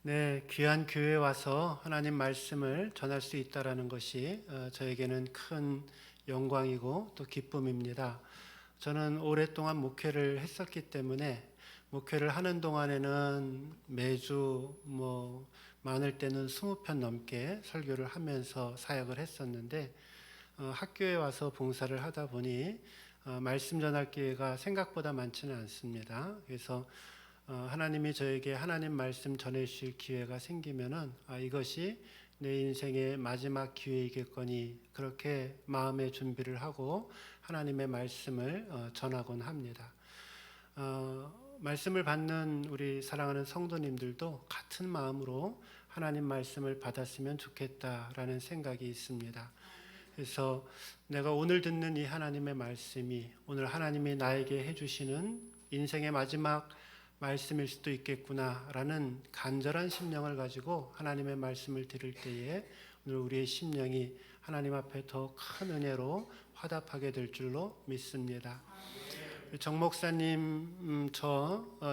네, 귀한 교회에 와서 하나님 말씀을 전할 수 있다라는 것이 저에게는 큰 영광이고 또 기쁨입니다. 저는 오랫동안 목회를 했었기 때문에 목회를 하는 동안에는 매주 많을 때는 20편 넘게 설교를 하면서 사역을 했었는데 학교에 와서 봉사를 하다 보니 말씀 전할 기회가 생각보다 많지는 않습니다. 그래서 하나님이 저에게 하나님 말씀 전해주실 기회가 생기면은 이것이 내 인생의 마지막 기회이겠거니 그렇게 마음의 준비를 하고 하나님의 말씀을 전하곤 합니다. 말씀을 받는 우리 사랑하는 성도님들도 같은 마음으로 하나님 말씀을 받았으면 좋겠다라는 생각이 있습니다. 그래서 내가 오늘 듣는 이 하나님의 말씀이 오늘 하나님이 나에게 해주시는 인생의 마지막 말씀일 수도 있겠구나라는 간절한 심령을 가지고 하나님의 말씀을 들을 때에 오늘 우리의 심령이 하나님 앞에 더 큰 은혜로 화답하게 될 줄로 믿습니다. 정 목사님,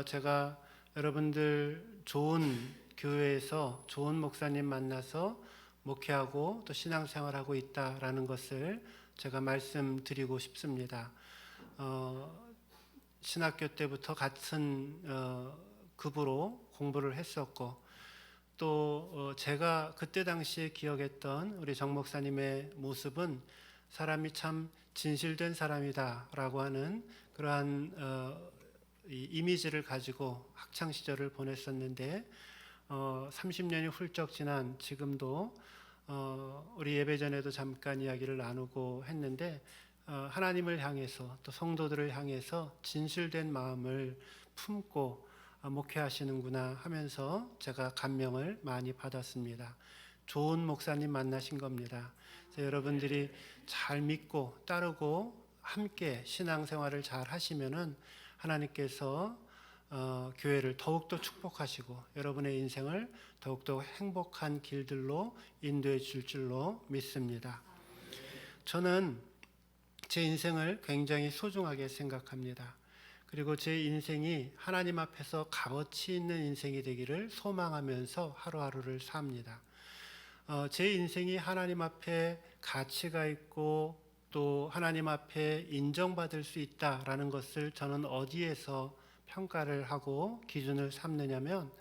제가 여러분들 좋은 교회에서 좋은 목사님 만나서 목회하고 또 신앙생활하고 있다라는 것을 제가 말씀드리고 싶습니다. 신학교 때부터 같은 급으로 공부를 했었고 또 제가 그때 당시에 기억했던 우리 정 목사님의 모습은 사람이 참 진실된 사람이다라고 하는 그러한 이 이미지를 가지고 학창 시절을 보냈었는데 30년이 훌쩍 지난 지금도 우리 예배 전에도 잠깐 이야기를 나누고 했는데 하나님을 향해서 또 성도들을 향해서 진실된 마음을 품고 목회하시는구나 하면서 제가 감명을 많이 받았습니다. 좋은 목사님 만나신 겁니다. 여러분들이 잘 믿고 따르고 함께 신앙생활을 잘 하시면은 하나님께서 교회를 더욱더 축복하시고 여러분의 인생을 더욱더 행복한 길들로 인도해 줄 줄로 믿습니다. 저는 제 인생을 굉장히 소중하게 생각합니다. 그리고 제 인생이 하나님 앞에서 값어치 있는 인생이 되기를 소망하면서 하루하루를 삽니다. 제 인생이 하나님 앞에 가치가 있고 또 하나님 앞에 인정받을 수 있다라는 것을 저는 어디에서 평가를 하고 기준을 삼느냐면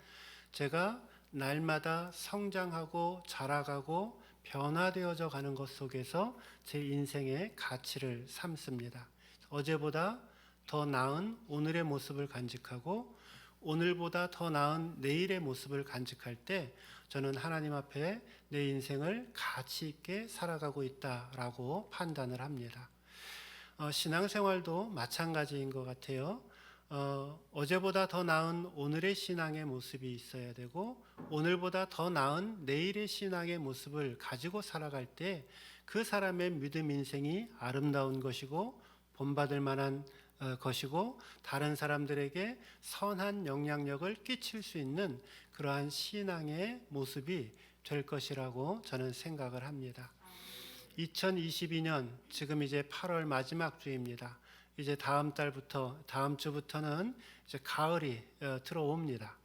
제가 날마다 성장하고 자라가고 변화되어져 가는 것 속에서 제 인생의 가치를 삼습니다. 어제보다 더 나은 오늘의 모습을 간직하고 오늘보다 더 나은 내일의 모습을 간직할 때 저는 하나님 앞에 내 인생을 가치 있게 살아가고 있다라고 판단을 합니다. 신앙생활도 마찬가지인 것 같아요. 어제보다 더 나은 오늘의 신앙의 모습이 있어야 되고 오늘보다 더 나은 내일의 신앙의 모습을 가지고 살아갈 때 그 사람의 믿음 인생이 아름다운 것이고 본받을 만한 것이고 다른 사람들에게 선한 영향력을 끼칠 수 있는 그러한 신앙의 모습이 될 것이라고 저는 생각을 합니다. 2022년 지금 이제 8월 마지막 주입니다. 이제 다음 주부터는 이제 가을이 들어옵니다.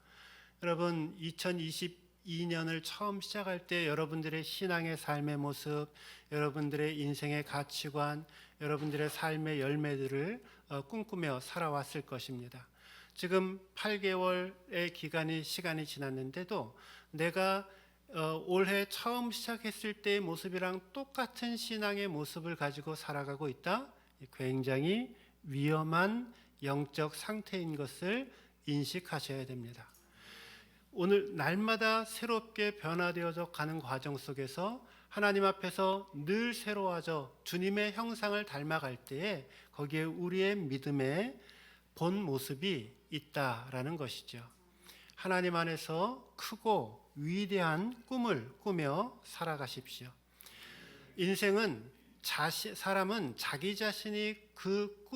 여러분 2022년을 처음 시작할 때 여러분들의 신앙의 삶의 모습, 여러분들의 인생의 가치관, 여러분들의 삶의 열매들을 꿈꾸며 살아왔을 것입니다. 지금 8개월의 시간이 지났는데도 내가 올해 처음 시작했을 때의 모습이랑 똑같은 신앙의 모습을 가지고 살아가고 있다? 굉장히 위험한 영적 상태인 것을 인식하셔야 됩니다. 오늘 날마다 새롭게 변화되어져 가는 과정 속에서 하나님 앞에서 늘 새로워져 주님의 형상을 닮아갈 때에 거기에 우리의 믿음의 본 모습이 있다라는 것이죠. 하나님 안에서 크고 위대한 꿈을 꾸며 살아가십시오. 사람은 자기 자신이 그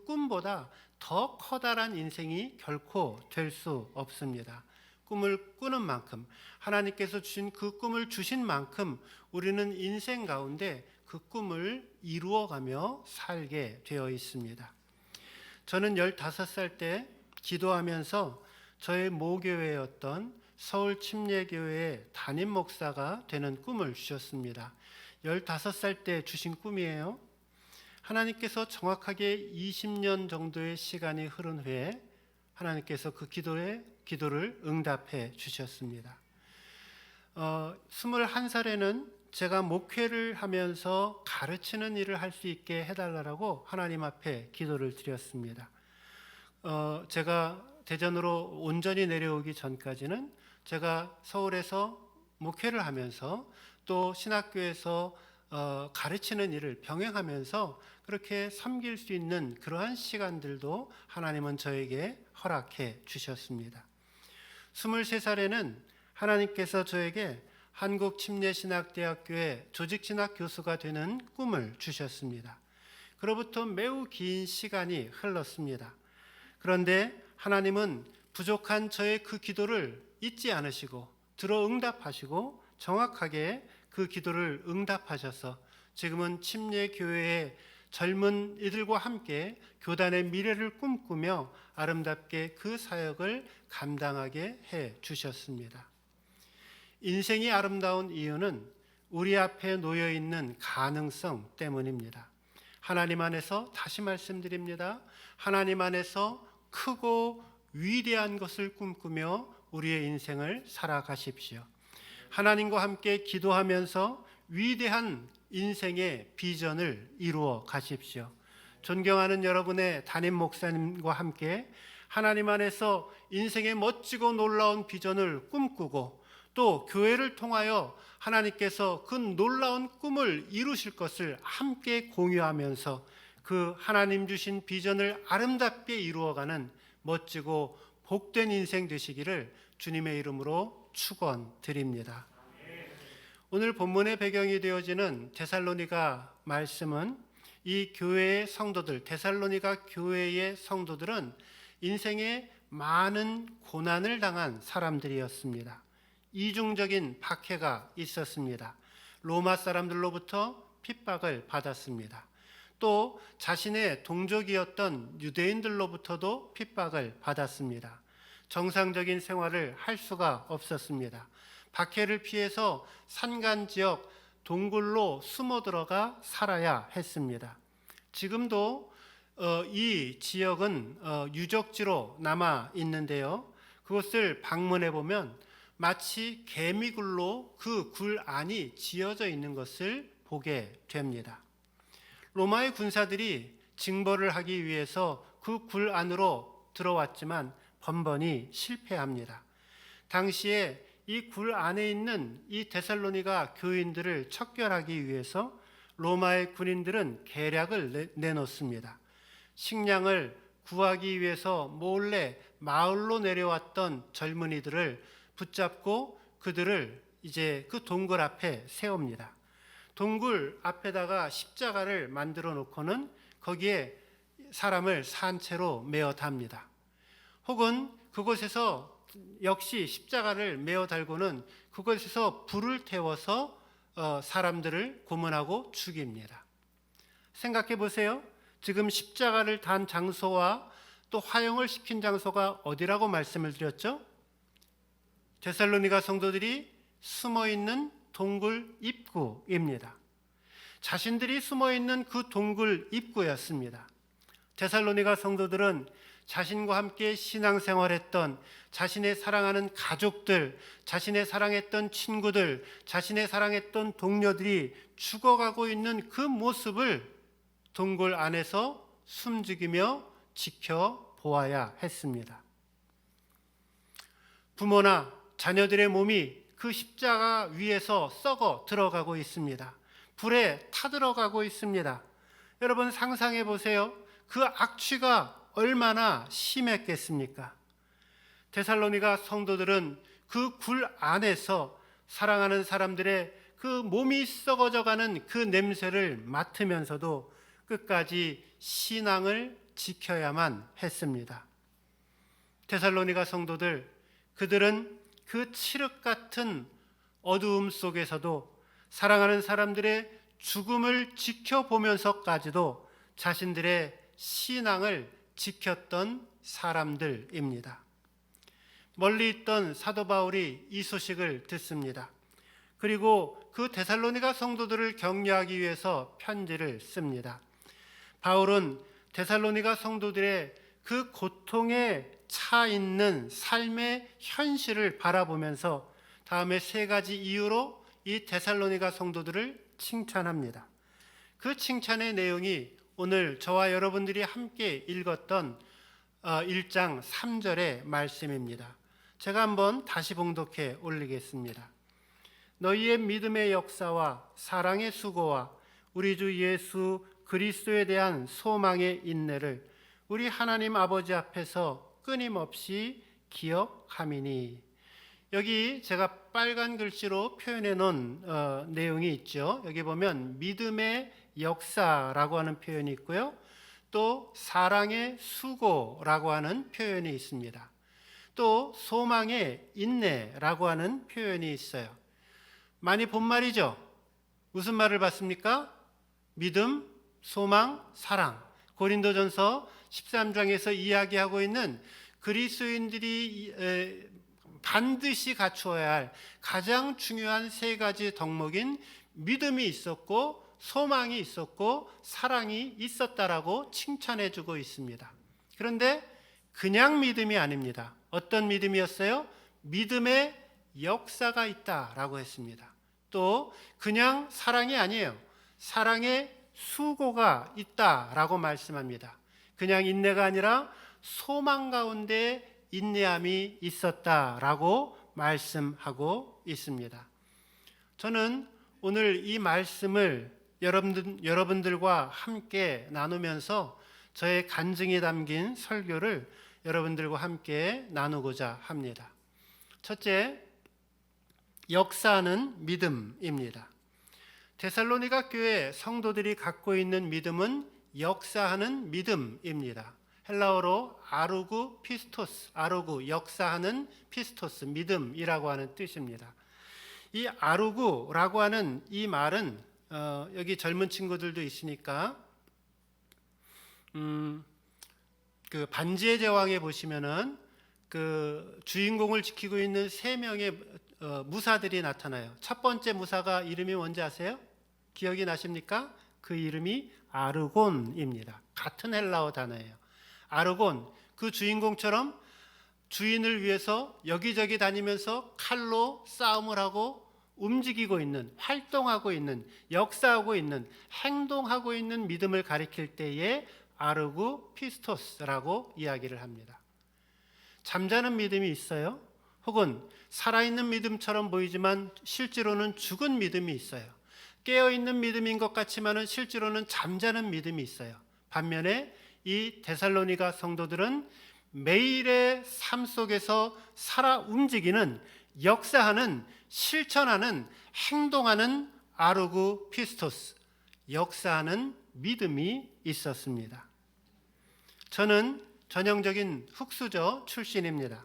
꿈보다 더 커다란 인생이 결코 될 수 없습니다. 꿈을 꾸는 만큼 하나님께서 주신 그 꿈을 주신 만큼 우리는 인생 가운데 그 꿈을 이루어가며 살게 되어 있습니다. 저는 15살 때 기도하면서 저의 모교회였던 서울 침례교회의 담임 목사가 되는 꿈을 주셨습니다. 15살 때 주신 꿈이에요. 하나님께서 정확하게 20년 정도의 시간이 흐른 후에 하나님께서 그 기도를 응답해 주셨습니다. 21살에는 제가 목회를 하면서 가르치는 일을 할 수 있게 해달라고 하나님 앞에 기도를 드렸습니다. 제가 대전으로 온전히 내려오기 전까지는 제가 서울에서 목회를 하면서 또 신학교에서 가르치는 일을 병행하면서 그렇게 섬길 수 있는 그러한 시간들도 하나님은 저에게 허락해 주셨습니다. 23살에는 하나님께서 저에게 한국침례신학대학교의 조직진학 교수가 되는 꿈을 주셨습니다. 그로부터 매우 긴 시간이 흘렀습니다. 그런데 하나님은 부족한 저의 그 기도를 잊지 않으시고 들어 응답하시고 정확하게 그 기도를 응답하셔서 지금은 침례교회의 젊은 이들과 함께 교단의 미래를 꿈꾸며 아름답게 그 사역을 감당하게 해 주셨습니다. 인생이 아름다운 이유는 우리 앞에 놓여 있는 가능성 때문입니다. 하나님 안에서, 다시 말씀드립니다, 하나님 안에서 크고 위대한 것을 꿈꾸며 우리의 인생을 살아가십시오. 하나님과 함께 기도하면서 위대한 인생의 비전을 이루어 가십시오. 존경하는 여러분의 담임 목사님과 함께 하나님 안에서 인생의 멋지고 놀라운 비전을 꿈꾸고 또 교회를 통하여 하나님께서 그 놀라운 꿈을 이루실 것을 함께 공유하면서 그 하나님 주신 비전을 아름답게 이루어가는 멋지고 복된 인생 되시기를 주님의 이름으로 축원드립니다. 오늘 본문의 배경이 되어지는 데살로니가 말씀은 이 교회의 성도들, 데살로니가 교회의 성도들은 인생에 많은 고난을 당한 사람들이었습니다. 이중적인 박해가 있었습니다. 로마 사람들로부터 핍박을 받았습니다. 또 자신의 동족이었던 유대인들로부터도 핍박을 받았습니다. 정상적인 생활을 할 수가 없었습니다. 박해를 피해서 산간 지역 동굴로 숨어 들어가 살아야 했습니다. 지금도 이 지역은 유적지로 남아 있는데요. 그것을 방문해 보면 마치 개미굴로 그 굴 안이 지어져 있는 것을 보게 됩니다. 로마의 군사들이 징벌을 하기 위해서 그 굴 안으로 들어왔지만 번번이 실패합니다. 당시에 이 굴 안에 있는 이 데살로니가 교인들을 척결하기 위해서 로마의 군인들은 계략을 내놓습니다. 식량을 구하기 위해서 몰래 마을로 내려왔던 젊은이들을 붙잡고 그들을 이제 그 동굴 앞에 세웁니다. 동굴 앞에다가 십자가를 만들어 놓고는 거기에 사람을 산채로 메어 답니다. 혹은 그곳에서 역시 십자가를 메어 달고는 그곳에서 불을 태워서 사람들을 고문하고 죽입니다. 생각해 보세요. 지금 십자가를 단 장소와 또 화형을 시킨 장소가 어디라고 말씀을 드렸죠? 데살로니가 성도들이 숨어 있는 동굴 입구입니다. 자신들이 숨어 있는 그 동굴 입구였습니다. 데살로니가 성도들은 자신과 함께 신앙생활했던 자신의 사랑하는 가족들, 자신의 사랑했던 친구들, 자신의 사랑했던 동료들이 죽어가고 있는 그 모습을 동굴 안에서 숨죽이며 지켜보아야 했습니다. 부모나 자녀들의 몸이 그 십자가 위에서 썩어 들어가고 있습니다. 불에 타들어가고 있습니다. 여러분 상상해 보세요. 그 악취가 얼마나 심했겠습니까? 데살로니가 성도들은 그 굴 안에서 사랑하는 사람들의 그 몸이 썩어져가는 그 냄새를 맡으면서도 끝까지 신앙을 지켜야만 했습니다. 데살로니가 성도들, 그들은 그 칠흑 같은 어두움 속에서도 사랑하는 사람들의 죽음을 지켜보면서까지도 자신들의 신앙을 지켰던 사람들입니다. 멀리 있던 사도 바울이 이 소식을 듣습니다. 그리고 그 데살로니가 성도들을 격려하기 위해서 편지를 씁니다. 바울은 데살로니가 성도들의 그 고통에 차 있는 삶의 현실을 바라보면서 다음에 세 가지 이유로 이 데살로니가 성도들을 칭찬합니다. 그 칭찬의 내용이 오늘 저와 여러분들이 함께 읽었던 1장 3절의 말씀입니다. 제가 한번 다시 봉독해 올리겠습니다. 너희의 믿음의 역사와 사랑의 수고와 우리 주 예수 그리스도에 대한 소망의 인내를 우리 하나님 아버지 앞에서 끊임없이 기억함이니. 여기 제가 빨간 글씨로 표현해 놓은 내용이 있죠. 여기 보면 믿음의 역사라고 하는 표현이 있고요. 또 사랑의 수고라고 하는 표현이 있습니다. 또 소망의 인내라고 하는 표현이 있어요. 많이 본 말이죠. 무슨 말을 봤습니까? 믿음, 소망, 사랑. 고린도전서 13장에서 이야기하고 있는 그리스도인들이 반드시 갖추어야 할 가장 중요한 세 가지 덕목인 믿음이 있었고 소망이 있었고 사랑이 있었다라고 칭찬해주고 있습니다. 그런데 그냥 믿음이 아닙니다. 어떤 믿음이었어요? 믿음의 역사가 있다라고 했습니다. 또 그냥 사랑이 아니에요. 사랑의 수고가 있다라고 말씀합니다. 그냥 인내가 아니라 소망 가운데 인내함이 있었다라고 말씀하고 있습니다. 저는 오늘 이 말씀을 여러분들과 함께 나누면서 저의 간증이 담긴 설교를 여러분들과 함께 나누고자 합니다. 첫째, 역사하는 믿음입니다. 데살로니가 교회 성도들이 갖고 있는 믿음은 역사하는 믿음입니다. 헬라어로 아루구 피스토스, 아루구 역사하는 피스토스, 믿음이라고 하는 뜻입니다. 이 아루구라고 하는 이 말은 여기 젊은 친구들도 있으니까 그 반지의 제왕에 보시면은 그 주인공을 지키고 있는 세 명의 무사들이 나타나요. 첫 번째 무사가 이름이 뭔지 아세요? 기억이 나십니까? 그 이름이 아르곤입니다. 같은 헬라어 단어예요. 아르곤, 그 주인공처럼 주인을 위해서 여기저기 다니면서 칼로 싸움을 하고 움직이고 있는, 활동하고 있는, 역사하고 있는, 행동하고 있는 믿음을 가리킬 때에 아르구 피스토스라고 이야기를 합니다. 잠자는 믿음이 있어요. 혹은 살아있는 믿음처럼 보이지만 실제로는 죽은 믿음이 있어요. 깨어있는 믿음인 것 같지만 실제로는 잠자는 믿음이 있어요. 반면에 이 데살로니가 성도들은 매일의 삶 속에서 살아 움직이는, 역사하는, 실천하는, 행동하는 아르구 피스토스, 역사하는 믿음이 있었습니다. 저는 전형적인 흑수저 출신입니다.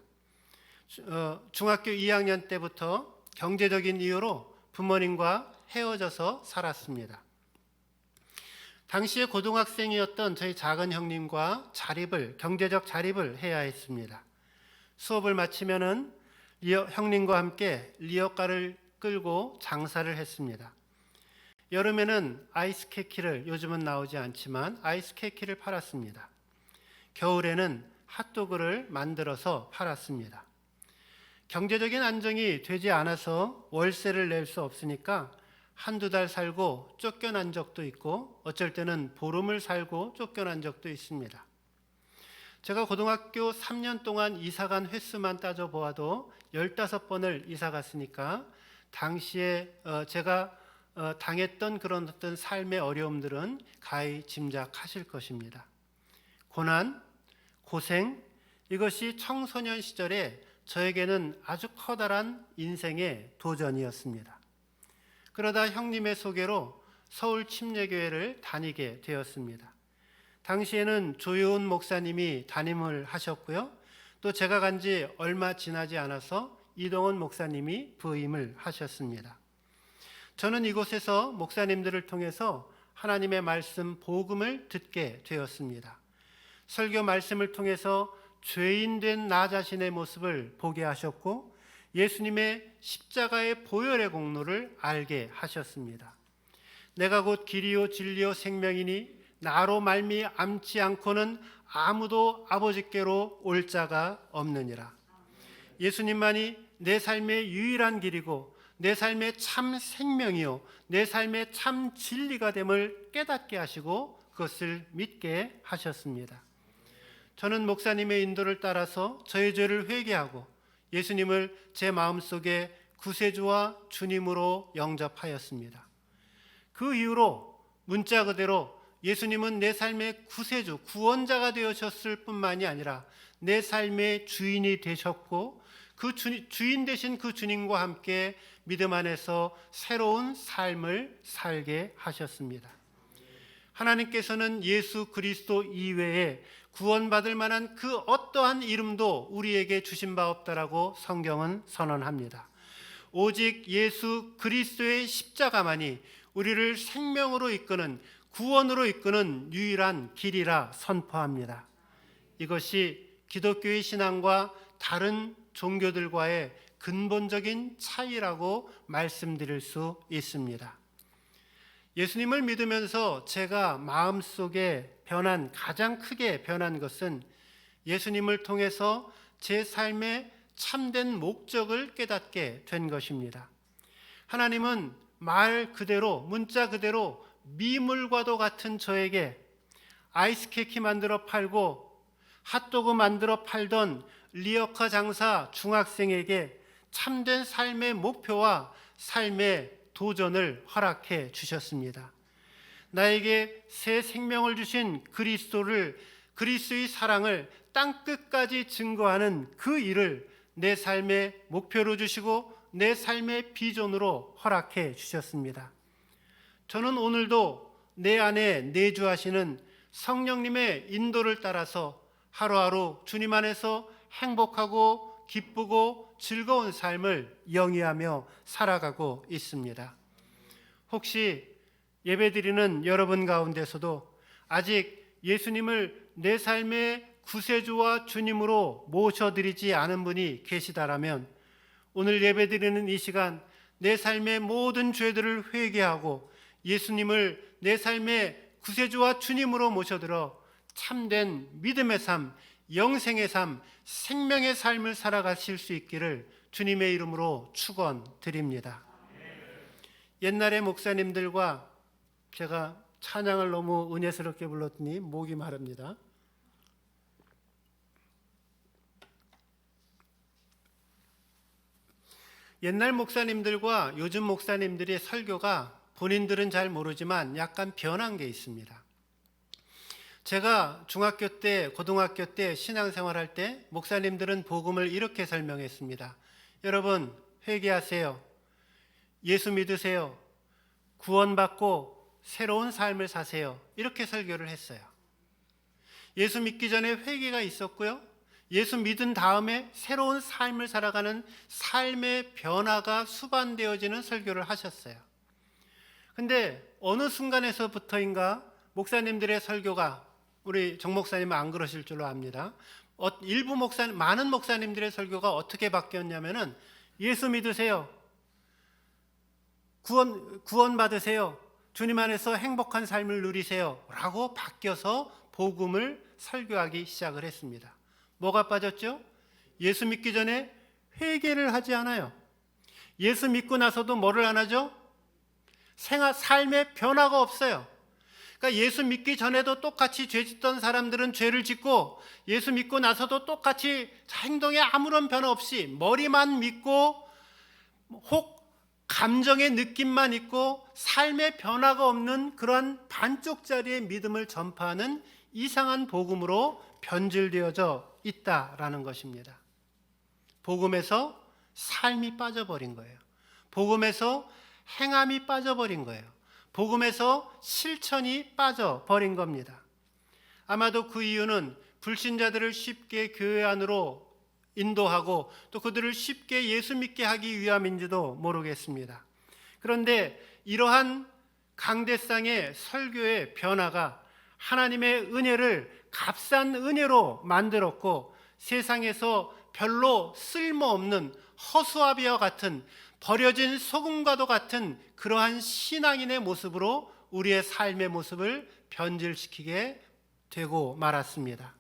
중학교 2학년 때부터 경제적인 이유로 부모님과 헤어져서 살았습니다. 당시에 고등학생이었던 저희 작은 형님과 경제적 자립을 해야 했습니다. 수업을 마치면은 형님과 함께 리어카를 끌고 장사를 했습니다. 여름에는 아이스 케이크를, 요즘은 나오지 않지만 아이스 케이크를 팔았습니다. 겨울에는 핫도그를 만들어서 팔았습니다. 경제적인 안정이 되지 않아서 월세를 낼 수 없으니까 한두 달 살고 쫓겨난 적도 있고 어쩔 때는 보름을 살고 쫓겨난 적도 있습니다. 제가 고등학교 3년 동안 이사간 횟수만 따져보아도 15번을 이사 갔으니까 당시에 제가 당했던 그런 어떤 삶의 어려움들은 가히 짐작하실 것입니다. 고난, 고생, 이것이 청소년 시절에 저에게는 아주 커다란 인생의 도전이었습니다. 그러다 형님의 소개로 서울 침례교회를 다니게 되었습니다. 당시에는 조효은 목사님이 담임을 하셨고요. 또 제가 간 지 얼마 지나지 않아서 이동원 목사님이 부임을 하셨습니다. 저는 이곳에서 목사님들을 통해서 하나님의 말씀 복음을 듣게 되었습니다. 설교 말씀을 통해서 죄인된 나 자신의 모습을 보게 하셨고 예수님의 십자가의 보혈의 공로를 알게 하셨습니다. 내가 곧 길이요 진리요 생명이니 나로 말미암지 않고는 아무도 아버지께로 올 자가 없느니라. 예수님만이 내 삶의 유일한 길이고 내 삶의 참 생명이요 내 삶의 참 진리가 됨을 깨닫게 하시고 그것을 믿게 하셨습니다. 저는 목사님의 인도를 따라서 저의 죄를 회개하고 예수님을 제 마음속에 구세주와 주님으로 영접하였습니다. 그 이후로 문자 그대로 예수님은 내 삶의 구세주, 구원자가 되셨을 뿐만이 아니라 내 삶의 주인이 되셨고 그 주인 되신 그 주님과 함께 믿음 안에서 새로운 삶을 살게 하셨습니다. 하나님께서는 예수 그리스도 이외에 구원받을 만한 그 어떠한 이름도 우리에게 주신 바 없다라고 성경은 선언합니다. 오직 예수 그리스도의 십자가만이 우리를 생명으로 이끄는 구원으로 이끄는 유일한 길이라 선포합니다. 이것이 기독교의 신앙과 다른 종교들과의 근본적인 차이라고 말씀드릴 수 있습니다. 예수님을 믿으면서 제가 마음속에 가장 크게 변한 것은 예수님을 통해서 제 삶의 참된 목적을 깨닫게 된 것입니다. 하나님은 말 그대로, 문자 그대로 미물과도 같은 저에게 아이스케이크 만들어 팔고 핫도그 만들어 팔던 리어카 장사 중학생에게 참된 삶의 목표와 삶의 도전을 허락해 주셨습니다. 나에게 새 생명을 주신 그리스도의 사랑을 땅끝까지 증거하는 그 일을 내 삶의 목표로 주시고 내 삶의 비전으로 허락해 주셨습니다. 저는 오늘도 내 안에 내주하시는 성령님의 인도를 따라서 하루하루 주님 안에서 행복하고 기쁘고 즐거운 삶을 영위하며 살아가고 있습니다. 혹시 예배드리는 여러분 가운데서도 아직 예수님을 내 삶의 구세주와 주님으로 모셔드리지 않은 분이 계시다라면 오늘 예배드리는 이 시간 내 삶의 모든 죄들을 회개하고 예수님을 내 삶의 구세주와 주님으로 모셔들어 참된 믿음의 삶, 영생의 삶, 생명의 삶을 살아가실 수 있기를 주님의 이름으로 축원드립니다. 옛날에 목사님들과 제가 찬양을 너무 은혜스럽게 불렀더니 목이 마릅니다. 옛날 목사님들과 요즘 목사님들의 설교가 본인들은 잘 모르지만 약간 변한 게 있습니다. 제가 중학교 때, 고등학교 때 신앙생활할 때 목사님들은 복음을 이렇게 설명했습니다. 여러분 회개하세요. 예수 믿으세요. 구원받고 새로운 삶을 사세요. 이렇게 설교를 했어요. 예수 믿기 전에 회개가 있었고요. 예수 믿은 다음에 새로운 삶을 살아가는 삶의 변화가 수반되어지는 설교를 하셨어요. 근데 어느 순간에서부터인가 목사님들의 설교가, 우리 정 목사님은 안 그러실 줄로 압니다. 많은 목사님들의 설교가 어떻게 바뀌었냐면은 예수 믿으세요. 구원 받으세요. 주님 안에서 행복한 삶을 누리세요. 라고 바뀌어서 복음을 설교하기 시작을 했습니다. 뭐가 빠졌죠? 예수 믿기 전에 회개를 하지 않아요. 예수 믿고 나서도 뭐를 안 하죠? 삶의 변화가 없어요. 그러니까 예수 믿기 전에도 똑같이 죄 짓던 사람들은 죄를 짓고 예수 믿고 나서도 똑같이 행동에 아무런 변화 없이 머리만 믿고 혹 감정의 느낌만 있고 삶의 변화가 없는 그런 반쪽짜리의 믿음을 전파하는 이상한 복음으로 변질되어져 있다라는 것입니다. 복음에서 삶이 빠져버린 거예요. 복음에서 행함이 빠져버린 거예요. 복음에서 실천이 빠져버린 겁니다. 아마도 그 이유는 불신자들을 쉽게 교회 안으로 인도하고 또 그들을 쉽게 예수 믿게 하기 위함인지도 모르겠습니다. 그런데 이러한 강대상의 설교의 변화가 하나님의 은혜를 값싼 은혜로 만들었고 세상에서 별로 쓸모없는 허수아비와 같은 버려진 소금과도 같은 그러한 신앙인의 모습으로 우리의 삶의 모습을 변질시키게 되고 말았습니다.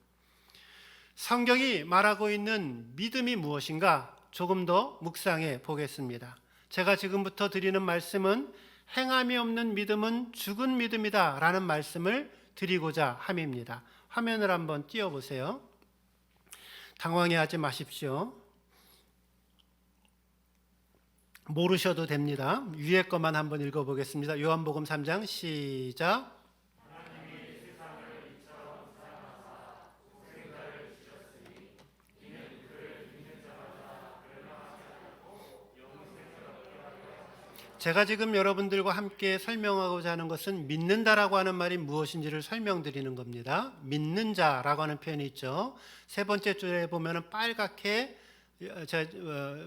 성경이 말하고 있는 믿음이 무엇인가 조금 더 묵상해 보겠습니다. 제가 지금부터 드리는 말씀은 행함이 없는 믿음은 죽은 믿음이다 라는 말씀을 드리고자 함입니다. 화면을 한번 띄워보세요. 당황해하지 마십시오. 모르셔도 됩니다. 위에 것만 한번 읽어보겠습니다. 요한복음 3장 시작. 제가 지금 여러분들과 함께 설명하고자 하는 것은 믿는다라고 하는 말이 무엇인지를 설명드리는 겁니다. 믿는 자라고 하는 표현이 있죠. 세 번째 줄에 보면은 빨갛게 제가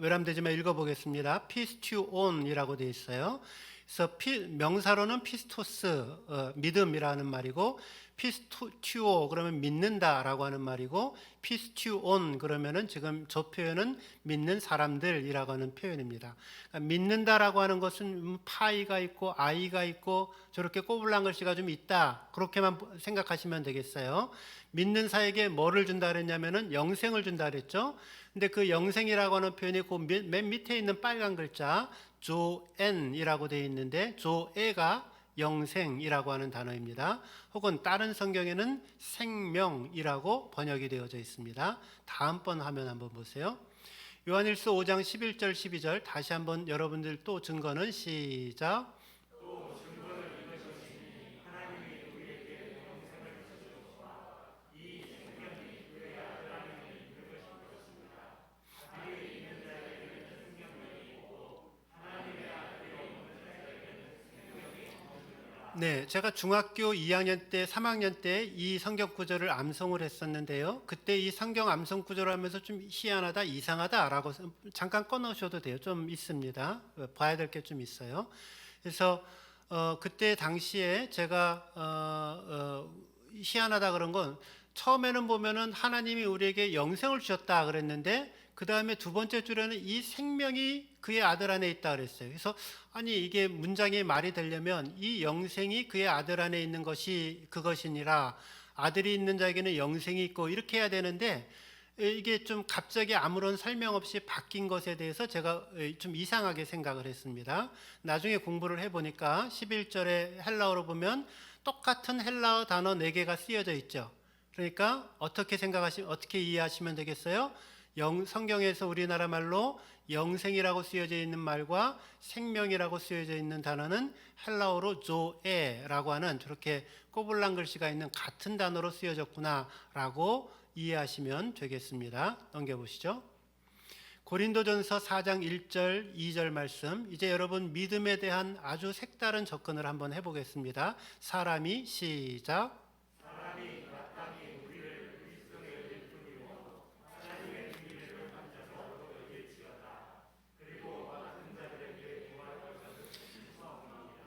외람되지만 읽어보겠습니다. 피스튜온이라고 되어 있어요. 그래서 명사로는 피스토스 믿음이라는 말이고, 피스튜오 그러면 믿는다라고 하는 말이고, 피스튜온 그러면은 지금 저 표현은 믿는 사람들이라고 하는 표현입니다. 그러니까 믿는다라고 하는 것은 파이가 있고 아이가 있고 저렇게 꼬불랑 글씨가 좀 있다, 그렇게만 생각하시면 되겠어요. 믿는 자에게 뭐를 준다 그랬냐면은 영생을 준다 그랬죠. 근데 그 영생이라고 하는 표현이 그 맨 밑에 있는 빨간 글자 조엔이라고 되어 있는데, 조에가 영생이라고 하는 단어입니다. 혹은 다른 성경에는 생명이라고 번역이 되어져 있습니다. 다음번 화면 한번 보세요. 요한일서 5장 11절 12절 다시 한번 여러분들 또 증거는 시작. 네, 제가 중학교 2학년 때, 3학년 때 이 성경 구절을 암송을 했었는데요. 그때 이 성경 암송 구절을 하면서 좀 희한하다, 이상하다라고 잠깐 꺼놓으셔도 돼요. 좀 있습니다. 봐야 될 게 좀 있어요. 그래서 그때 당시에 제가 희한하다 그런 건, 처음에는 보면은 하나님이 우리에게 영생을 주셨다 그랬는데, 그 다음에 두 번째 줄에는 이 생명이 그의 아들 안에 있다 그랬어요. 그래서 아니 이게 문장이 말이 되려면 이 영생이 그의 아들 안에 있는 것이 그것이니라, 아들이 있는 자에게는 영생이 있고 이렇게 해야 되는데, 이게 좀 갑자기 아무런 설명 없이 바뀐 것에 대해서 제가 좀 이상하게 생각을 했습니다. 나중에 공부를 해보니까 11절에 헬라어로 보면 똑같은 헬라어 단어 4개가 쓰여져 있죠. 그러니까 어떻게 이해하시면 되겠어요? 성경에서 우리나라 말로 영생이라고 쓰여져 있는 말과 생명이라고 쓰여져 있는 단어는 헬라어로 조에라고 하는 저렇게 꼬불랑 글씨가 있는 같은 단어로 쓰여졌구나라고 이해하시면 되겠습니다. 넘겨보시죠. 고린도전서 4장 1절 2절 말씀, 이제 여러분 믿음에 대한 아주 색다른 접근을 한번 해보겠습니다. 사람이 시작.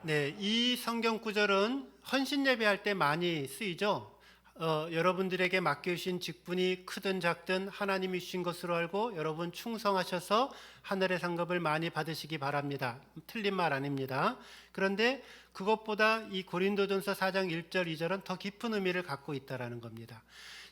네, 이 성경 구절은 헌신 예배할 때 많이 쓰이죠. 여러분들에게 맡겨주신 직분이 크든 작든 하나님이 주신 것으로 알고 여러분 충성하셔서 하늘의 상급을 많이 받으시기 바랍니다. 틀린 말 아닙니다. 그런데 그것보다 이 고린도전서 4장 1절 2절은 더 깊은 의미를 갖고 있다라는 겁니다.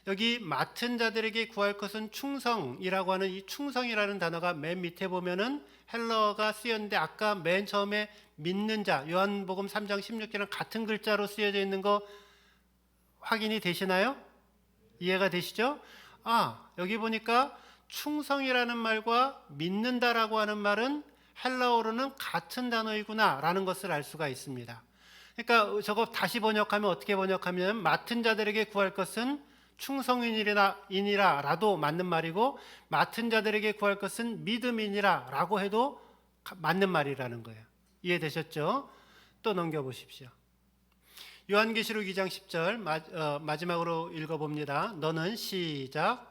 여기 맡은 자들에게 구할 것은 충성이라고 하는 이 충성이라는 단어가 맨 밑에 보면은 헬라어가 쓰였는데, 아까 맨 처음에 믿는 자 요한복음 3장 16절랑 같은 글자로 쓰여져 있는 거 확인이 되시나요? 이해가 되시죠? 여기 보니까 충성이라는 말과 믿는다라고 하는 말은 헬라어로는 같은 단어이구나 라는 것을 알 수가 있습니다. 그러니까 저거 다시 번역하면 어떻게 번역하면, 맡은 자들에게 구할 것은 충성이니라 라도 맞는 말이고, 맡은 자들에게 구할 것은 믿음이니라 라고 해도 맞는 말이라는 거예요. 이해되셨죠? 또 넘겨보십시오. 요한계시록 2장 10절 마지막으로 읽어봅니다. 너는 시작.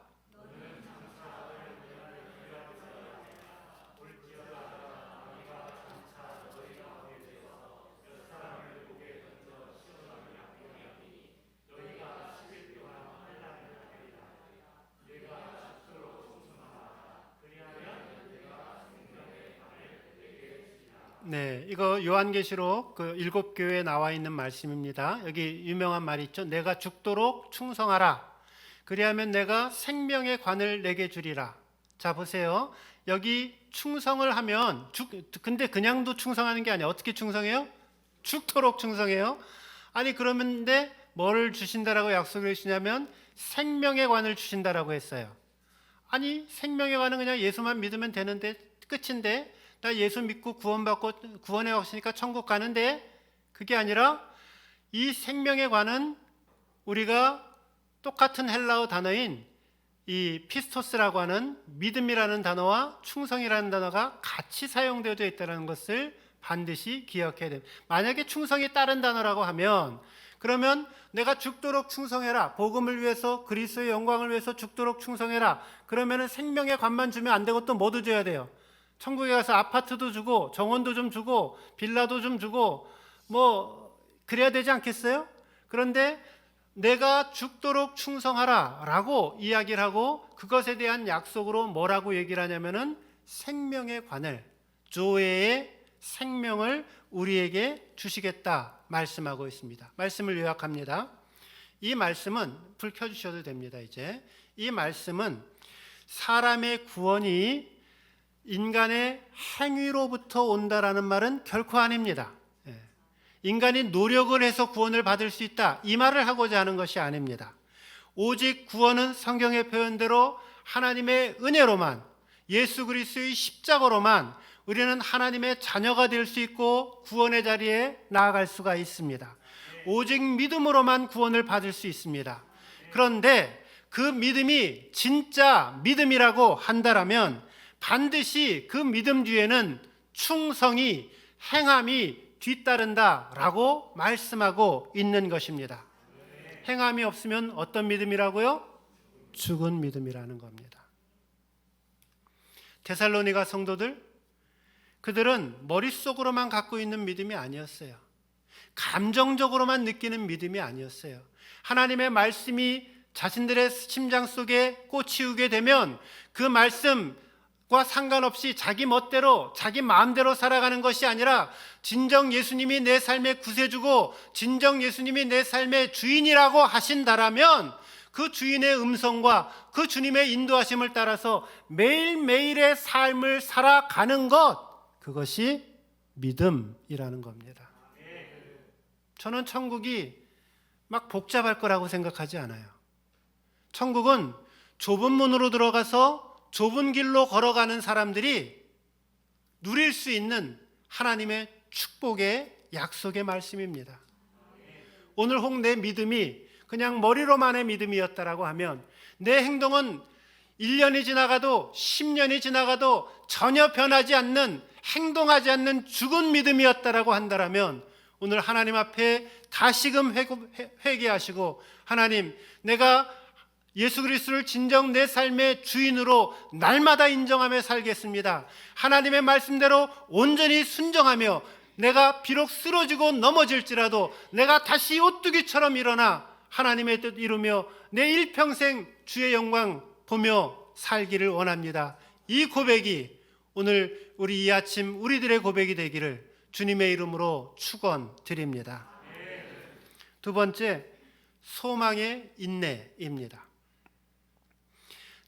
네, 이거 요한계시록 그 7교회에 나와 있는 말씀입니다. 여기 유명한 말이 있죠. 내가 죽도록 충성하라. 그리하면 내가 생명의 관을 내게 주리라. 자, 보세요. 여기 충성을 하면 근데 그냥도 충성하는 게 아니에요. 어떻게 충성해요? 죽도록 충성해요. 아니 그러는데 뭐를 주신다라고 약속을 해주시냐면 생명의 관을 주신다라고 했어요. 아니 생명의 관은 그냥 예수만 믿으면 되는데 끝인데 나 예수 믿고 구원받고 구원에 왔으니까 천국 가는데 그게 아니라 이 생명의 관은 우리가 똑같은 헬라어 단어인 이 피스토스라고 하는 믿음이라는 단어와 충성이라는 단어가 같이 사용되어져 있다는 것을 반드시 기억해야 됩니다. 만약에 충성이 다른 단어라고 하면 그러면 내가 죽도록 충성해라. 복음을 위해서 그리스도의 영광을 위해서 죽도록 충성해라. 그러면 생명의 관만 주면 안 되고 또 뭐도 줘야 돼요? 천국에 가서 아파트도 주고 정원도 좀 주고 빌라도 좀 주고 뭐 그래야 되지 않겠어요? 그런데 내가 죽도록 충성하라 라고 이야기를 하고 그것에 대한 약속으로 뭐라고 얘기를 하냐면은 생명의 관을 조회의 생명을 우리에게 주시겠다 말씀하고 있습니다. 말씀을 요약합니다. 이 말씀은 불 켜주셔도 됩니다. 이제 이 말씀은 사람의 구원이 인간의 행위로부터 온다라는 말은 결코 아닙니다. 인간이 노력을 해서 구원을 받을 수 있다 이 말을 하고자 하는 것이 아닙니다. 오직 구원은 성경의 표현대로 하나님의 은혜로만 예수 그리스도의 십자가로만 우리는 하나님의 자녀가 될 수 있고 구원의 자리에 나아갈 수가 있습니다. 오직 믿음으로만 구원을 받을 수 있습니다. 그런데 그 믿음이 진짜 믿음이라고 한다면 반드시 그 믿음 뒤에는 충성이 행함이 뒤따른다라고 말씀하고 있는 것입니다. 행함이 없으면 어떤 믿음이라고요? 죽은 믿음이라는 겁니다. 데살로니가 성도들, 그들은 머릿속으로만 갖고 있는 믿음이 아니었어요. 감정적으로만 느끼는 믿음이 아니었어요. 하나님의 말씀이 자신들의 심장 속에 꽂히우게 되면 그 말씀과 상관없이 자기 멋대로 자기 마음대로 살아가는 것이 아니라 진정 예수님이 내 삶의 구세주고 진정 예수님이 내 삶의 주인이라고 하신다라면 그 주인의 음성과 그 주님의 인도하심을 따라서 매일매일의 삶을 살아가는 것, 그것이 믿음이라는 겁니다. 저는 천국이 막 복잡할 거라고 생각하지 않아요. 천국은 좁은 문으로 들어가서 좁은 길로 걸어가는 사람들이 누릴 수 있는 하나님의 축복의 약속의 말씀입니다. 오늘 혹 내 믿음이 그냥 머리로만의 믿음이었다라고 하면 내 행동은 1년이 지나가도 10년이 지나가도 전혀 변하지 않는 행동하지 않는 죽은 믿음이었다라고 한다면 오늘 하나님 앞에 다시금 회개하시고 하나님 내가 예수 그리스도를 진정 내 삶의 주인으로 날마다 인정하며 살겠습니다. 하나님의 말씀대로 온전히 순종하며 내가 비록 쓰러지고 넘어질지라도 내가 다시 오뚜기처럼 일어나 하나님의 뜻 이루며 내 일평생 주의 영광 보며 살기를 원합니다. 이 고백이 오늘 우리 이 아침 우리들의 고백이 되기를 주님의 이름으로 축원드립니다. 두 번째, 소망의 인내입니다.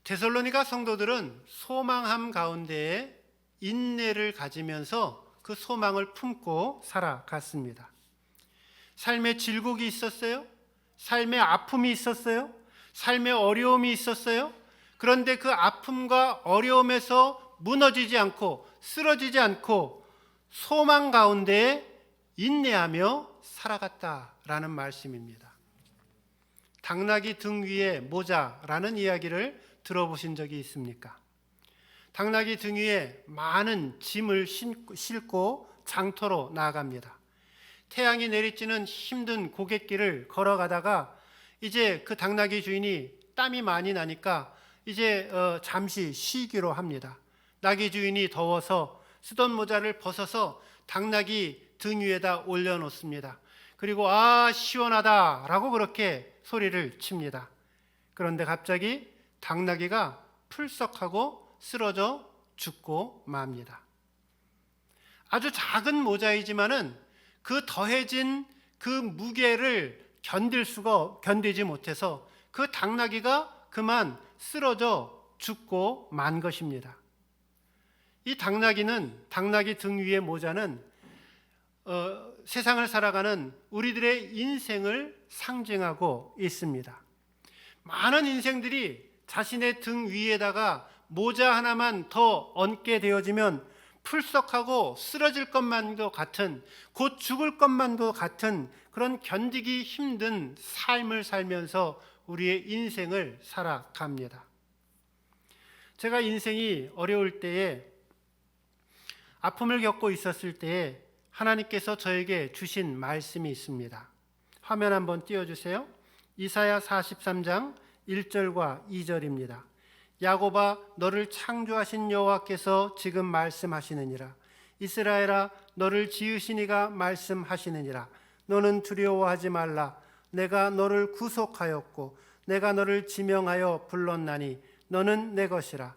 데살로니가 성도들은 소망함 가운데에 인내를 가지면서 그 소망을 품고 살아갔습니다. 삶의 질곡이 있었어요. 삶의 아픔이 있었어요. 삶의 어려움이 있었어요. 그런데 그 아픔과 어려움에서 무너지지 않고 쓰러지지 않고 소망 가운데 인내하며 살아갔다라는 말씀입니다. 당나귀 등 위에 모자라는 이야기를 들어보신 적이 있습니까? 당나귀 등 위에 많은 짐을 싣고 장터로 나아갑니다. 태양이 내리쬐는 힘든 고갯길을 걸어가다가 이제 그 당나귀 주인이 땀이 많이 나니까 이제 잠시 쉬기로 합니다. 나귀 주인이 더워서 쓰던 모자를 벗어서 당나귀 등 위에다 올려놓습니다. 그리고 아 시원하다라고 그렇게 소리를 칩니다. 그런데 갑자기 당나귀가 풀썩하고 쓰러져 죽고 맙니다. 아주 작은 모자이지만은 그 더해진 그 무게를 견디지 못해서 그 당나귀가 그만 쓰러져 죽고 만 것입니다. 이 당나귀 등 위의 모자는 세상을 살아가는 우리들의 인생을 상징하고 있습니다. 많은 인생들이 자신의 등 위에다가 모자 하나만 더 얹게 되어지면 풀썩하고 쓰러질 것만도 같은, 곧 죽을 것만도 같은 그런 견디기 힘든 삶을 살면서 우리의 인생을 살아갑니다. 제가 인생이 어려울 때에, 아픔을 겪고 있었을 때에 하나님께서 저에게 주신 말씀이 있습니다. 화면 한번 띄워주세요. 이사야 43장 1절과 2절입니다. 야곱아, 너를 창조하신 여호와께서 지금 말씀하시느니라. 이스라엘아, 너를 지으신 이가 말씀하시느니라. 너는 두려워하지 말라. 내가 너를 구속하였고 내가 너를 지명하여 불렀나니 너는 내 것이라.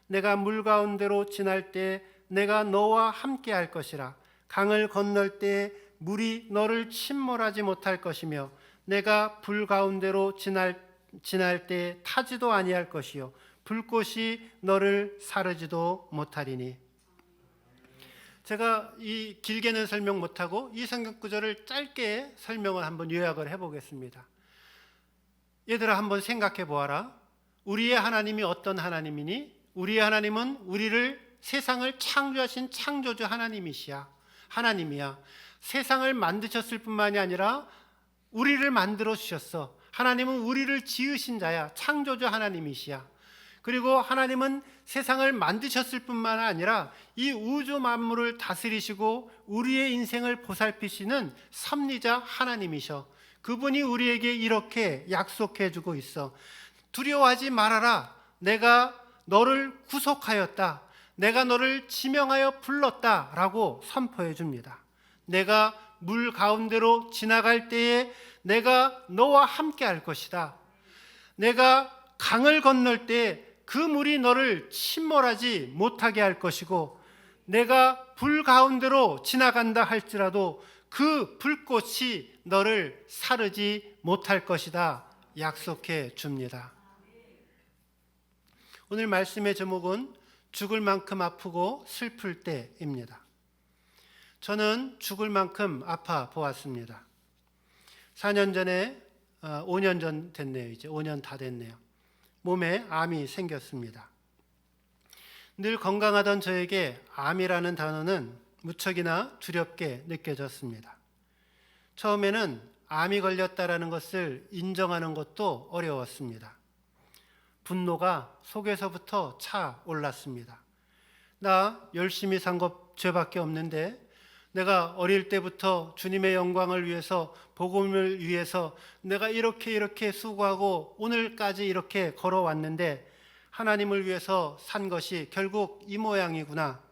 내가 물 가운데로 지날 때 내가 너와 함께 할 것이라. 강을 건널 때 물이 너를 침몰하지 못할 것이며 내가 불 가운데로 지날 때 타지도 아니할 것이요 불꽃이 너를 사르지도 못하리니. 제가 이 길게는 설명 못하고 이 성경 구절을 짧게 설명을 한번 요약을 해보겠습니다. 얘들아, 한번 생각해 보아라. 우리의 하나님이 어떤 하나님이니? 우리의 하나님은 우리를, 세상을 창조하신 창조주 하나님이야. 세상을 만드셨을 뿐만이 아니라 우리를 만들어 주셨어. 하나님은 우리를 지으신 자야. 창조주 하나님이시야. 그리고 하나님은 세상을 만드셨을 뿐만 아니라 이 우주 만물을 다스리시고 우리의 인생을 보살피시는 섭리자 하나님이셔. 그분이 우리에게 이렇게 약속해 주고 있어. 두려워하지 말아라. 내가 너를 구속하였다. 내가 너를 지명하여 불렀다 라고 선포해 줍니다. 내가 물 가운데로 지나갈 때에 내가 너와 함께 할 것이다. 내가 강을 건널 때에 그 물이 너를 침몰하지 못하게 할 것이고, 내가 불 가운데로 지나간다 할지라도 그 불꽃이 너를 사르지 못할 것이다 약속해 줍니다. 오늘 말씀의 제목은 죽을 만큼 아프고 슬플 때입니다. 저는 죽을 만큼 아파 보았습니다. 4년 전에 5년 전 됐네요. 이제 5년 다 됐네요. 몸에 암이 생겼습니다. 늘 건강하던 저에게 암이라는 단어는 무척이나 두렵게 느껴졌습니다. 처음에는 암이 걸렸다라는 것을 인정하는 것도 어려웠습니다. 분노가 속에서부터 차 올랐습니다. 나 열심히 산 것 죄밖에 없는데, 내가 어릴 때부터 주님의 영광을 위해서, 복음을 위해서 내가 이렇게 수고하고 오늘까지 이렇게 걸어왔는데 하나님을 위해서 산 것이 결국 이 모양이구나.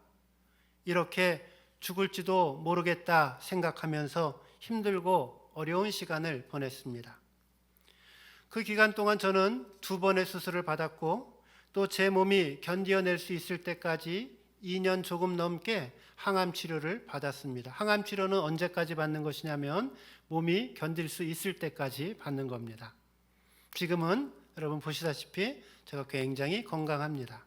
이렇게 죽을지도 모르겠다 생각하면서 힘들고 어려운 시간을 보냈습니다. 그 기간 동안 저는 2번의 수술을 받았고, 또 제 몸이 견디어낼 수 있을 때까지 2년 조금 넘게 항암 치료를 받았습니다. 항암 치료는 언제까지 받는 것이냐면 몸이 견딜 수 있을 때까지 받는 겁니다. 지금은 여러분 보시다시피 제가 굉장히 건강합니다.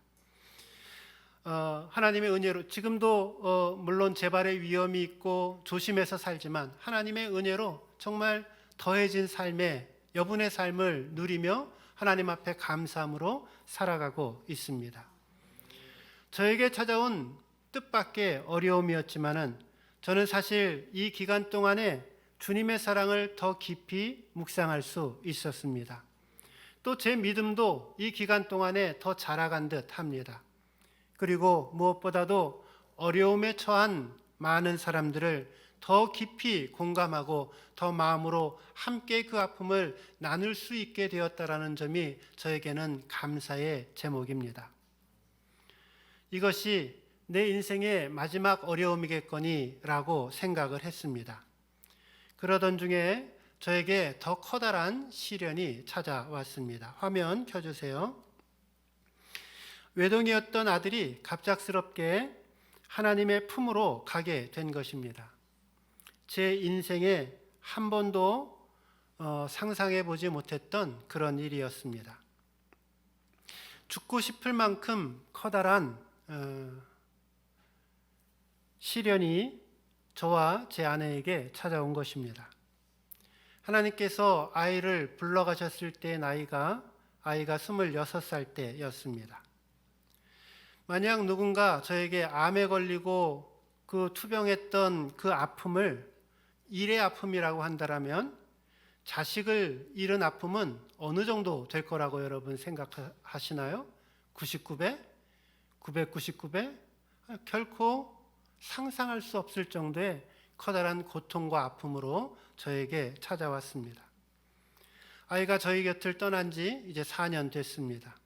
하나님의 은혜로 지금도 물론 재발의 위험이 있고 조심해서 살지만 하나님의 은혜로 정말 더해진 삶의 여분의 삶을 누리며 하나님 앞에 감사함으로 살아가고 있습니다. 저에게 찾아온 뜻밖의 어려움이었지만은 저는 사실 이 기간 동안에 주님의 사랑을 더 깊이 묵상할 수 있었습니다. 또 제 믿음도 이 기간 동안에 더 자라간 듯 합니다. 그리고 무엇보다도 어려움에 처한 많은 사람들을 더 깊이 공감하고 더 마음으로 함께 그 아픔을 나눌 수 있게 되었다라는 점이 저에게는 감사의 제목입니다. 이것이 내 인생의 마지막 어려움이겠거니라고 생각을 했습니다. 그러던 중에 저에게 더 커다란 시련이 찾아왔습니다. 화면 켜주세요. 외동이었던 아들이 갑작스럽게 하나님의 품으로 가게 된 것입니다. 제 인생에 한 번도 상상해 보지 못했던 그런 일이었습니다. 죽고 싶을 만큼 커다란 시련이 저와 제 아내에게 찾아온 것입니다. 하나님께서 아이를 불러가셨을 때 아이가 26살 때였습니다. 만약 누군가 저에게 암에 걸리고 그 투병했던 그 아픔을 일의 아픔이라고 한다면 자식을 잃은 아픔은 어느 정도 될 거라고 여러분 생각하시나요? 99배? 999배? 결코 상상할 수 없을 정도의 커다란 고통과 아픔으로 저에게 찾아왔습니다. 아이가 저희 곁을 떠난 지 이제 4년 됐습니다.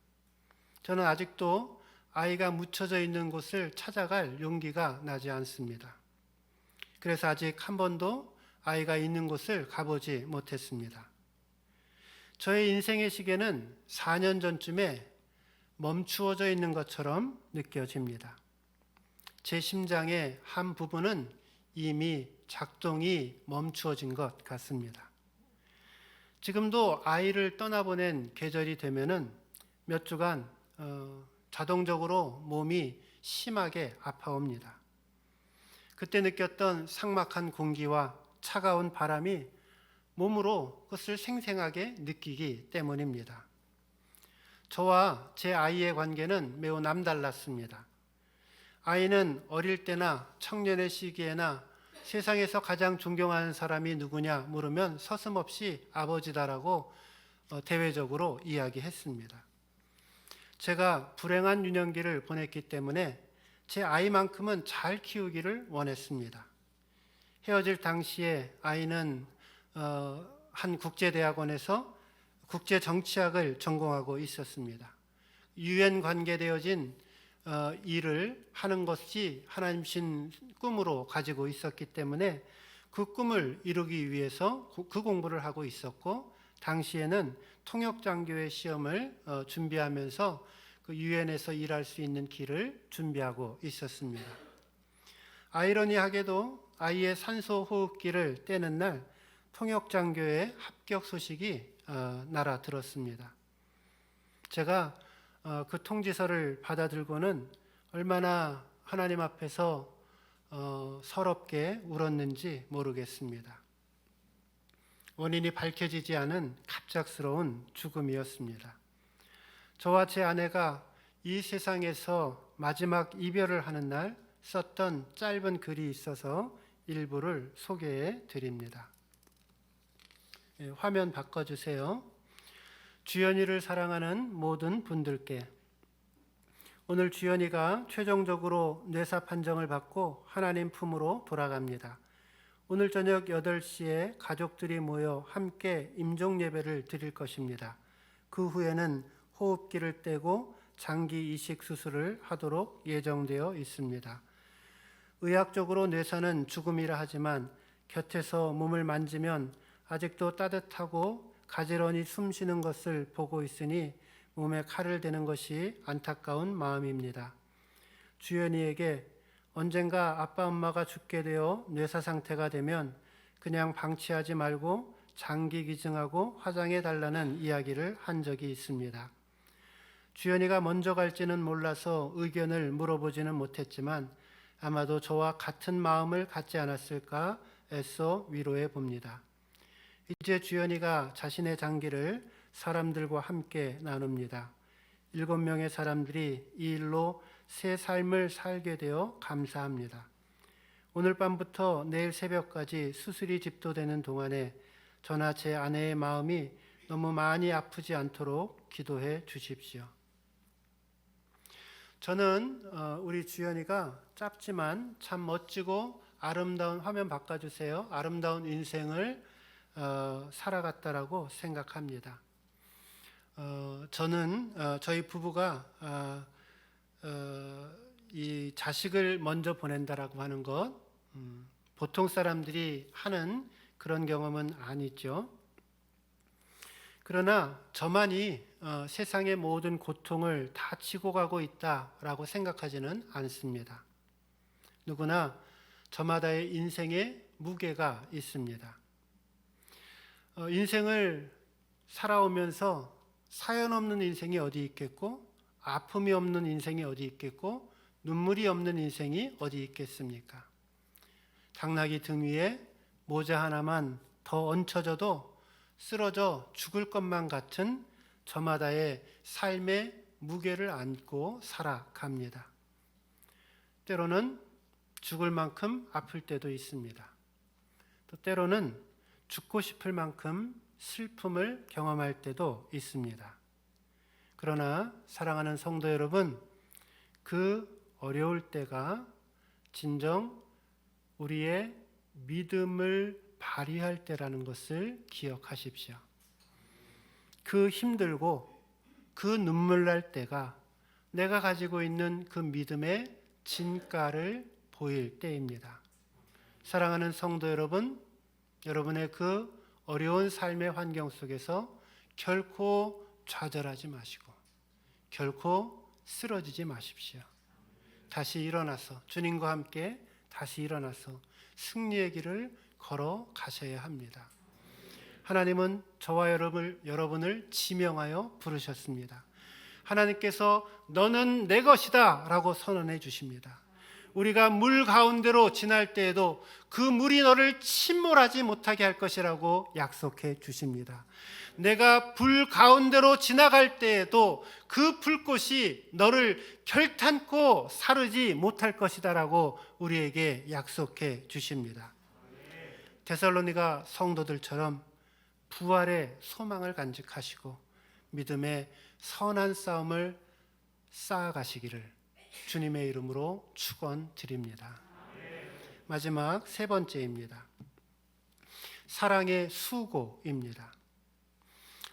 저는 아직도 아이가 묻혀져 있는 곳을 찾아갈 용기가 나지 않습니다. 그래서 아직 한 번도 아이가 있는 곳을 가보지 못했습니다. 저의 인생의 시계는 4년 전쯤에 멈추어져 있는 것처럼 느껴집니다. 제 심장의 한 부분은 이미 작동이 멈추어진 것 같습니다. 지금도 아이를 떠나보낸 계절이 되면은 몇 주간 자동적으로 몸이 심하게 아파옵니다. 그때 느꼈던 삭막한 공기와 차가운 바람이 몸으로 그것을 생생하게 느끼기 때문입니다. 저와 제 아이의 관계는 매우 남달랐습니다. 아이는 어릴 때나 청년의 시기에나 세상에서 가장 존경하는 사람이 누구냐 물으면 서슴없이 아버지다라고 대외적으로 이야기했습니다. 제가 불행한 유년기를 보냈기 때문에 제 아이만큼은 잘 키우기를 원했습니다. 헤어질 당시에 아이는 한 국제대학원에서 국제정치학을 전공하고 있었습니다. 유엔 관계되어진 일을 하는 것이 하나님신 꿈으로 가지고 있었기 때문에 그 꿈을 이루기 위해서 그 공부를 하고 있었고, 당시에는 통역장교의 시험을 준비하면서 그 유엔에서 일할 수 있는 길을 준비하고 있었습니다. 아이러니하게도 아이의 산소 호흡기를 떼는 날 통역장교의 합격 소식이 날아들었습니다. 제가 그 통지서를 받아들고는 얼마나 하나님 앞에서 서럽게 울었는지 모르겠습니다. 원인이 밝혀지지 않은 갑작스러운 죽음이었습니다. 저와 제 아내가 이 세상에서 마지막 이별을 하는 날 썼던 짧은 글이 있어서 일부를 소개해 드립니다. 화면 바꿔주세요. 주연이를 사랑하는 모든 분들께, 오늘 주연이가 최종적으로 뇌사 판정을 받고 하나님 품으로 돌아갑니다. 오늘 저녁 8시에 가족들이 모여 함께 임종 예배를 드릴 것입니다. 그 후에는 호흡기를 떼고 장기 이식 수술을 하도록 예정되어 있습니다. 의학적으로 뇌사는 죽음이라 하지만 곁에서 몸을 만지면 아직도 따뜻하고 가지런히 숨쉬는 것을 보고 있으니 몸에 칼을 대는 것이 안타까운 마음입니다. 주연이에게 언젠가 아빠 엄마가 죽게 되어 뇌사 상태가 되면 그냥 방치하지 말고 장기 기증하고 화장해 달라는 이야기를 한 적이 있습니다. 주연이가 먼저 갈지는 몰라서 의견을 물어보지는 못했지만 아마도 저와 같은 마음을 갖지 않았을까 애써 위로해 봅니다. 이제 주연이가 자신의 장기를 사람들과 함께 나눕니다. 7명의 사람들이 이 일로 새 삶을 살게 되어 감사합니다. 오늘 밤부터 내일 새벽까지 수술이 집도되는 동안에 저나 제 아내의 마음이 너무 많이 아프지 않도록 기도해 주십시오. 저는 우리 주연이가 짧지만 참 멋지고 아름다운, 화면 바꿔주세요. 아름다운 인생을 살아갔다라고 생각합니다. 저는 저희 부부가 이 자식을 먼저 보낸다라고 하는 것, 보통 사람들이 하는 그런 경험은 아니죠. 그러나 저만이 세상의 모든 고통을 다 치고 가고 있다라고 생각하지는 않습니다. 누구나 저마다의 인생의 무게가 있습니다. 인생을 살아오면서 사연 없는 인생이 어디 있겠고, 아픔이 없는 인생이 어디 있겠고, 눈물이 없는 인생이 어디 있겠습니까? 당나귀 등 위에 모자 하나만 더 얹혀져도 쓰러져 죽을 것만 같은 저마다의 삶의 무게를 안고 살아갑니다. 때로는 죽을 만큼 아플 때도 있습니다. 또 때로는 죽고 싶을 만큼 슬픔을 경험할 때도 있습니다. 그러나 사랑하는 성도 여러분, 그 어려울 때가 진정 우리의 믿음을 발휘할 때라는 것을 기억하십시오. 그 힘들고 그 눈물 날 때가 내가 가지고 있는 그 믿음의 진가를 보일 때입니다. 사랑하는 성도 여러분, 여러분의 그 어려운 삶의 환경 속에서 결코 좌절하지 마시고 결코 쓰러지지 마십시오. 다시 일어나서 주님과 함께 다시 일어나서 승리의 길을 걸어 가셔야 합니다. 하나님은 저와 여러분을 지명하여 부르셨습니다. 하나님께서 너는 내 것이다 라고 선언해 주십니다. 우리가 물 가운데로 지날 때에도 그 물이 너를 침몰하지 못하게 할 것이라고 약속해 주십니다. 내가 불 가운데로 지나갈 때에도 그 불꽃이 너를 결탄코 사르지 못할 것이다 라고 우리에게 약속해 주십니다. 데살로니가 성도들처럼 부활의 소망을 간직하시고 믿음의 선한 싸움을 쌓아가시기를 주님의 이름으로 축원드립니다. 마지막 세 번째입니다. 사랑의 수고입니다.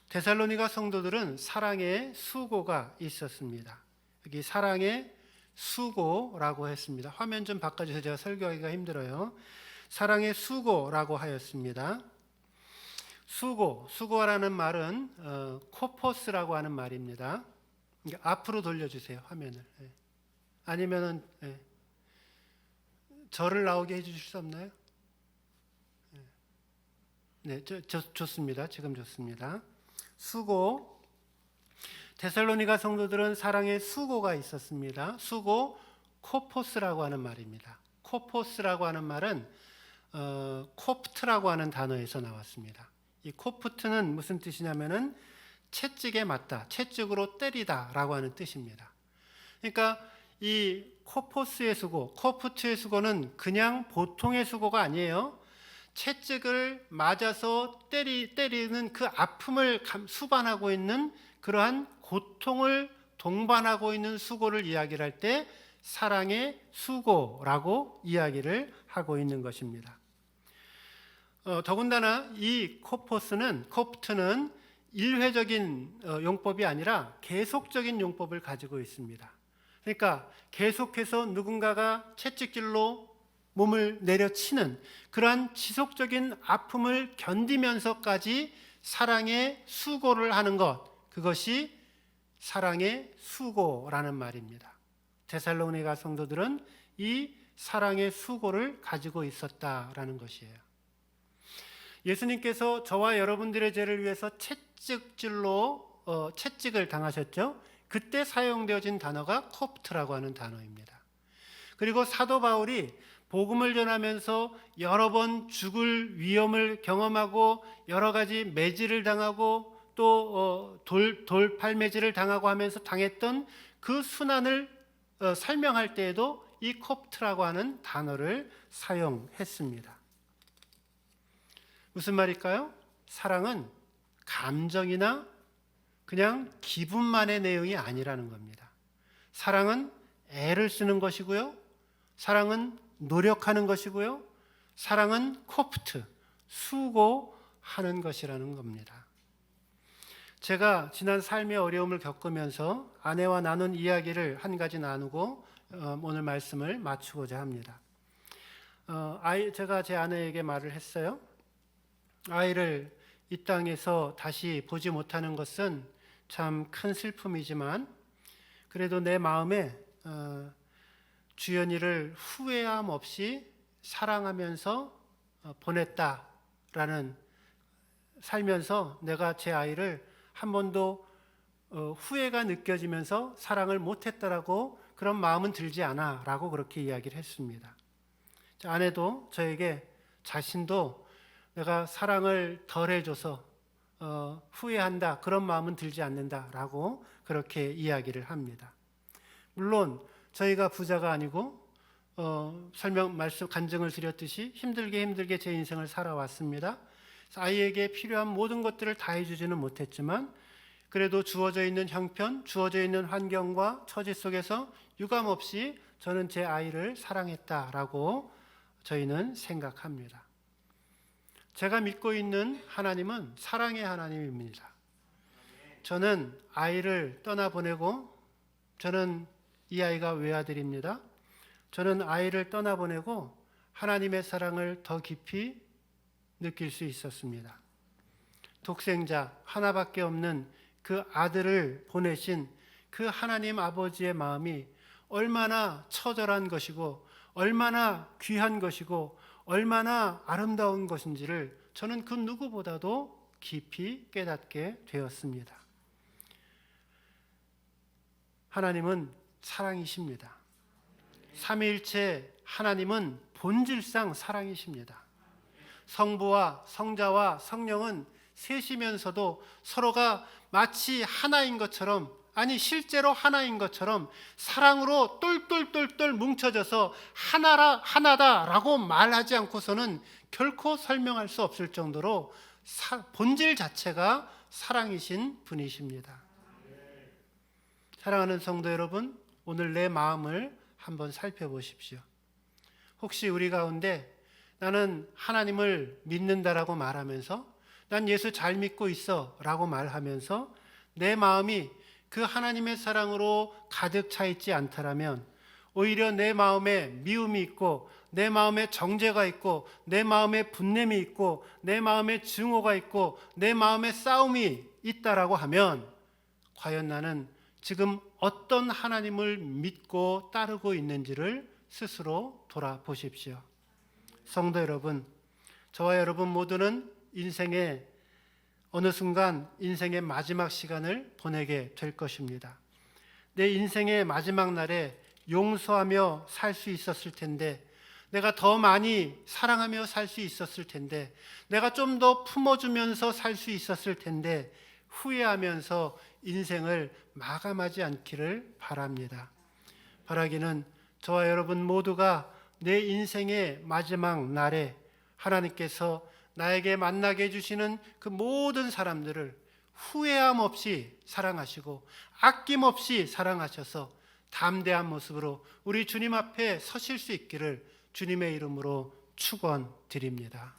데살로니가 성도들은 사랑의 수고가 있었습니다. 여기 사랑의 수고라고 했습니다. 화면 좀 바꿔주세요. 제가 설교하기가 힘들어요. 사랑의 수고라고 하였습니다. 수고라는 말은 코포스라고 하는 말입니다. 앞으로 돌려주세요, 화면을. 아니면은 저를 나오게 해주실 수 없나요? 네, 좋습니다. 지금 좋습니다. 수고. 데살로니가 성도들은 사랑의 수고가 있었습니다. 수고, 코포스라고 하는 말입니다. 코포스라고 하는 말은 코프트라고 하는 단어에서 나왔습니다. 이 코프트는 무슨 뜻이냐면은 채찍에 맞다, 채찍으로 때리다 라고 하는 뜻입니다. 그러니까 이 코포스의 수고, 코프트의 수고는 그냥 보통의 수고가 아니에요. 채찍을 맞아서 때리는 그 아픔을 수반하고 있는 그러한 고통을 동반하고 있는 수고를 이야기를 할 때 사랑의 수고라고 이야기를 하고 있는 것입니다. 더군다나 이 코프트는 일회적인 용법이 아니라 계속적인 용법을 가지고 있습니다. 그러니까 계속해서 누군가가 채찍질로 몸을 내려치는 그러한 지속적인 아픔을 견디면서까지 사랑의 수고를 하는 것, 그것이 사랑의 수고라는 말입니다. 데살로니가 성도들은 이 사랑의 수고를 가지고 있었다라는 것이에요. 예수님께서 저와 여러분들의 죄를 위해서 채찍을 당하셨죠. 그때 사용되어진 단어가 코프트라고 하는 단어입니다. 그리고 사도 바울이 복음을 전하면서 여러 번 죽을 위험을 경험하고 여러 가지 매질을 당하고 또 돌팔매질을 당하고 하면서 당했던 그 순환을 설명할 때에도 이 코프트라고 하는 단어를 사용했습니다. 무슨 말일까요? 사랑은 감정이나 그냥 기분만의 내용이 아니라는 겁니다. 사랑은 애를 쓰는 것이고요. 사랑은 노력하는 것이고요. 사랑은 코프트, 수고하는 것이라는 겁니다. 제가 지난 삶의 어려움을 겪으면서 아내와 나눈 이야기를 한 가지 나누고 오늘 말씀을 마치고자 합니다. 제가 제 아내에게 말을 했어요. 아이를 이 땅에서 다시 보지 못하는 것은 참 큰 슬픔이지만 그래도 내 마음에 주연이를 후회함 없이 사랑하면서 보냈다라는, 살면서 내가 제 아이를 한 번도 후회가 느껴지면서 사랑을 못했다라고 그런 마음은 들지 않아 라고 그렇게 이야기를 했습니다. 아내도 저에게 자신도 내가 사랑을 덜 해줘서 후회한다 그런 마음은 들지 않는다라고 그렇게 이야기를 합니다. 물론 저희가 부자가 아니고 말씀 간증을 드렸듯이 힘들게 제 인생을 살아왔습니다. 아이에게 필요한 모든 것들을 다 해주지는 못했지만 그래도 주어져 있는 형편, 주어져 있는 환경과 처지 속에서 유감없이 저는 제 아이를 사랑했다라고 저희는 생각합니다. 제가 믿고 있는 하나님은 사랑의 하나님입니다. 저는 아이를 떠나보내고, 저는 이 아이가 외아들입니다. 저는 아이를 떠나보내고 하나님의 사랑을 더 깊이 느낄 수 있었습니다. 독생자 하나밖에 없는 그 아들을 보내신 그 하나님 아버지의 마음이 얼마나 처절한 것이고 얼마나 귀한 것이고 얼마나 아름다운 것인지를 저는 그 누구보다도 깊이 깨닫게 되었습니다. 하나님은 사랑이십니다. 삼위일체 하나님은 본질상 사랑이십니다. 성부와 성자와 성령은 셋이면서도 서로가 마치 하나인 것처럼, 아니 실제로 하나인 것처럼 사랑으로 똘똘똘똘 뭉쳐져서 하나다라고 말하지 않고서는 결코 설명할 수 없을 정도로 본질 자체가 사랑이신 분이십니다. 사랑하는 성도 여러분, 오늘 내 마음을 한번 살펴보십시오. 혹시 우리 가운데 나는 하나님을 믿는다라고 말하면서, 난 예수 잘 믿고 있어 라고 말하면서 내 마음이 그 하나님의 사랑으로 가득 차 있지 않다라면 오히려 내 마음에 미움이 있고 내 마음에 정죄가 있고 내 마음에 분냄이 있고 내 마음에 증오가 있고 내 마음에 싸움이 있다라고 하면 과연 나는 지금 어떤 하나님을 믿고 따르고 있는지를 스스로 돌아보십시오. 성도 여러분, 저와 여러분 모두는 인생의 어느 순간 인생의 마지막 시간을 보내게 될 것입니다. 내 인생의 마지막 날에 용서하며 살 수 있었을 텐데, 내가 더 많이 사랑하며 살 수 있었을 텐데, 내가 좀 더 품어주면서 살 수 있었을 텐데 후회하면서 인생을 마감하지 않기를 바랍니다. 바라기는 저와 여러분 모두가 내 인생의 마지막 날에 하나님께서 나에게 만나게 해주시는 그 모든 사람들을 후회함 없이 사랑하시고 아낌없이 사랑하셔서 담대한 모습으로 우리 주님 앞에 서실 수 있기를 주님의 이름으로 축원드립니다.